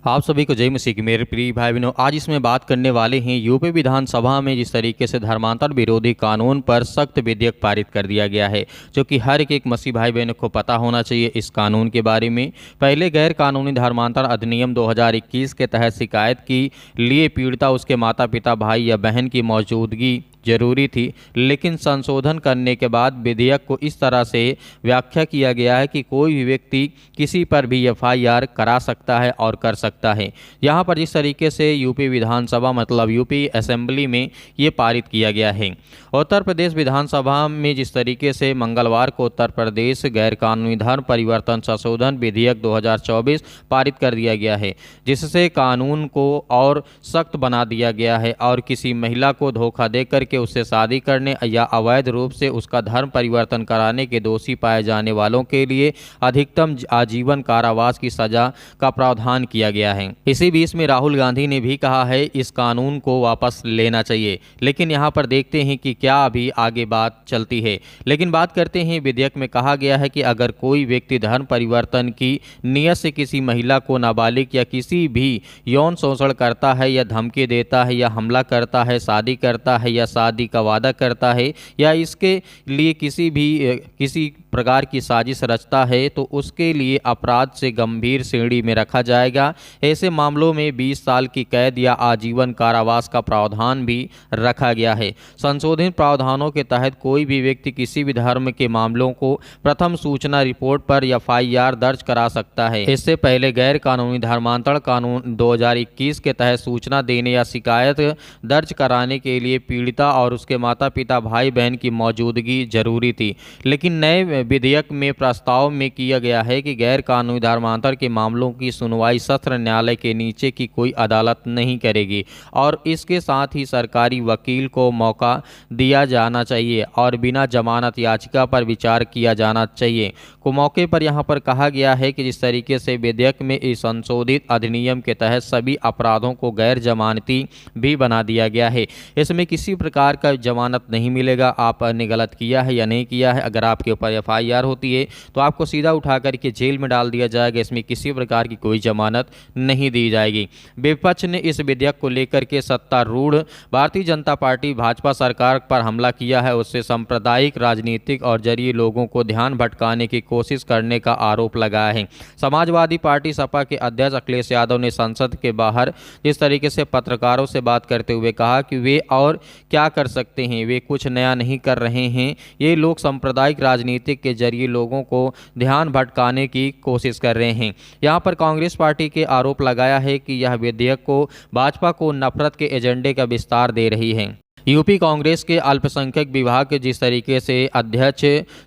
आप सभी को जय मसीह की। मेरे प्रिय भाई बहनों, आज इसमें बात करने वाले हैं यूपी विधानसभा में जिस तरीके से धर्मांतर विरोधी कानून पर सख्त विधेयक पारित कर दिया गया है, जो कि हर एक मसीह भाई बहनों को पता होना चाहिए इस कानून के बारे में। पहले गैर कानूनी धर्मांतर अधिनियम 2021 के तहत शिकायत के लिए पीड़िता उसके माता पिता भाई या बहन की मौजूदगी जरूरी थी, लेकिन संशोधन करने के बाद विधेयक को इस तरह से व्याख्या किया गया है कि कोई भी व्यक्ति किसी पर भी एफआईआर करा सकता है और कर सकता है। यहाँ पर जिस तरीके से यूपी विधानसभा मतलब यूपी असेंबली में ये पारित किया गया है। उत्तर प्रदेश विधानसभा में जिस तरीके से मंगलवार को उत्तर प्रदेश गैरकानूनी धर्म परिवर्तन संशोधन विधेयक 2024 पारित कर दिया गया है, जिससे कानून को और सख्त बना दिया गया है और किसी महिला को धोखा देकर के उससे शादी करने या अवैध रूप से उसका धर्म परिवर्तन कराने के दोषी पाए जाने वालों के लिए अधिकतम आजीवन कारावास की सजा का प्रावधान किया गया है। इसी बीच में राहुल गांधी ने भी कहा है इस कानून को वापस लेना चाहिए, लेकिन यहाँ पर देखते हैं कि क्या अभी आगे बात चलती है। लेकिन बात करते हैं, विधेयक में कहा गया है कि अगर कोई व्यक्ति धर्म परिवर्तन की नीयत से किसी महिला को नाबालिग या किसी भी यौन शोषण करता है या धमकी देता है या हमला करता है, शादी करता है या शादी का वादा करता है या इसके लिए किसी प्रकार की साजिश रचता है, तो उसके लिए अपराध से गंभीर श्रेणी में रखा जाएगा। ऐसे मामलों में 20 साल की कैद या आजीवन कारावास का प्रावधान भी रखा गया है। संशोधित प्रावधानों के तहत कोई भी व्यक्ति किसी भी धर्म के मामलों को प्रथम सूचना रिपोर्ट पर एफआईआर दर्ज करा सकता है। इससे पहले गैर कानूनी धर्मांतरण कानून 2021 के तहत सूचना देने या शिकायत दर्ज कराने के लिए पीड़िता और उसके माता पिता भाई बहन की मौजूदगी जरूरी थी, लेकिन नए विधेयक में प्रस्ताव में किया गया है कि गैर कानूनी धर्मांतर के मामलों की सुनवाई सत्र न्यायालय के नीचे की कोई अदालत नहीं करेगी और इसके साथ ही सरकारी वकील को मौका दिया जाना चाहिए और बिना जमानत याचिका पर विचार किया जाना चाहिए। को मौके पर यहाँ पर कहा गया है कि जिस तरीके से विधेयक में इस संशोधित अधिनियम के तहत सभी अपराधों को गैर जमानती भी बना दिया गया है। इसमें किसी प्रकार का जमानत नहीं मिलेगा। आपने गलत किया है या नहीं किया है, अगर आपके ऊपर एफआईआर होती है तो आपको सीधा उठा करके जेल में डाल दिया जाएगा। इसमें किसी प्रकार की कोई जमानत नहीं दी जाएगी। विपक्ष ने इस विधेयक को लेकर के सत्तारूढ़ भारतीय जनता पार्टी भाजपा सरकार पर हमला किया है, उससे सांप्रदायिक राजनीतिक और जरिए लोगों को ध्यान भटकाने की कोशिश करने का आरोप लगाया है। समाजवादी पार्टी सपा के अध्यक्ष अखिलेश यादव ने संसद के बाहर जिस तरीके से पत्रकारों से बात करते हुए कहा कि वे और क्या कर सकते हैं, वे कुछ नया नहीं कर रहे हैं। ये लोग सांप्रदायिक राजनीति के जरिए लोगों को ध्यान भटकाने की कोशिश कर रहे हैं। यहाँ पर कांग्रेस पार्टी के आरोप लगाया है कि यह विधेयक को भाजपा को नफरत के एजेंडे का विस्तार दे रही है। यूपी कांग्रेस के अल्पसंख्यक विभाग के जिस तरीके से अध्यक्ष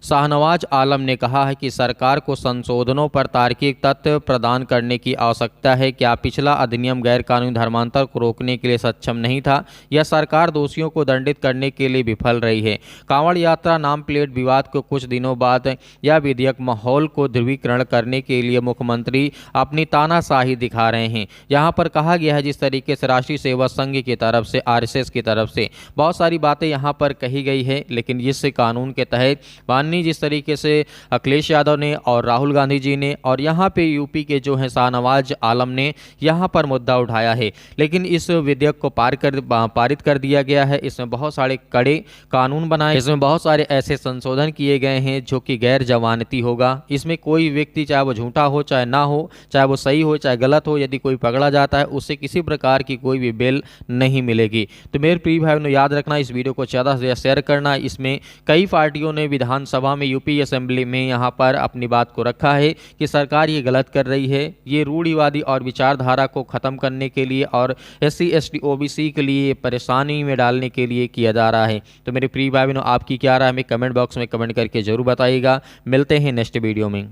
शाहनवाज आलम ने कहा है कि सरकार को संशोधनों पर तार्किक तथ्य प्रदान करने की आवश्यकता है। क्या पिछला अधिनियम गैर कानूनी धर्मांतर को रोकने के लिए सक्षम नहीं था या सरकार दोषियों को दंडित करने के लिए विफल रही है? कांवड़ यात्रा नाम प्लेट विवाद को कुछ दिनों बाद यह विधेयक माहौल को ध्रुवीकरण करने के लिए मुख्यमंत्री अपनी तानाशाही दिखा रहे हैं। यहाँ पर कहा गया है जिस तरीके से राष्ट्रीय सेवा संघ की तरफ से आरएसएस की तरफ से बहुत सारी बातें यहाँ पर कही गई है, लेकिन इस कानून के तहत माननीय जिस तरीके से अखिलेश यादव ने और राहुल गांधी जी ने और यहाँ पे यूपी के जो है शाहनवाज आलम ने यहाँ पर मुद्दा उठाया है, लेकिन इस विधेयक को पारित कर दिया गया है। इसमें बहुत सारे कड़े कानून बनाए, इसमें बहुत सारे ऐसे संशोधन किए गए हैं जो कि गैर जमानती होगा। इसमें कोई व्यक्ति चाहे वो झूठा हो चाहे ना हो, चाहे वो सही हो चाहे गलत हो, यदि कोई पकड़ा जाता है उससे किसी प्रकार की कोई भी बेल नहीं मिलेगी। तो मेरे प्रिय भाई याद रखना, इस वीडियो को ज़्यादा से ज़्यादा शेयर करना। इसमें कई पार्टियों ने विधानसभा में यूपी असेंबली में यहाँ पर अपनी बात को रखा है कि सरकार ये गलत कर रही है। ये रूढ़िवादी और विचारधारा को ख़त्म करने के लिए और SC ST OBC के लिए परेशानी में डालने के लिए किया जा रहा है। तो मेरे प्रिय भाई बहनों, आपकी क्या राय है हमें कमेंट बॉक्स में कमेंट करके जरूर बताइएगा। मिलते हैं नेक्स्ट वीडियो में।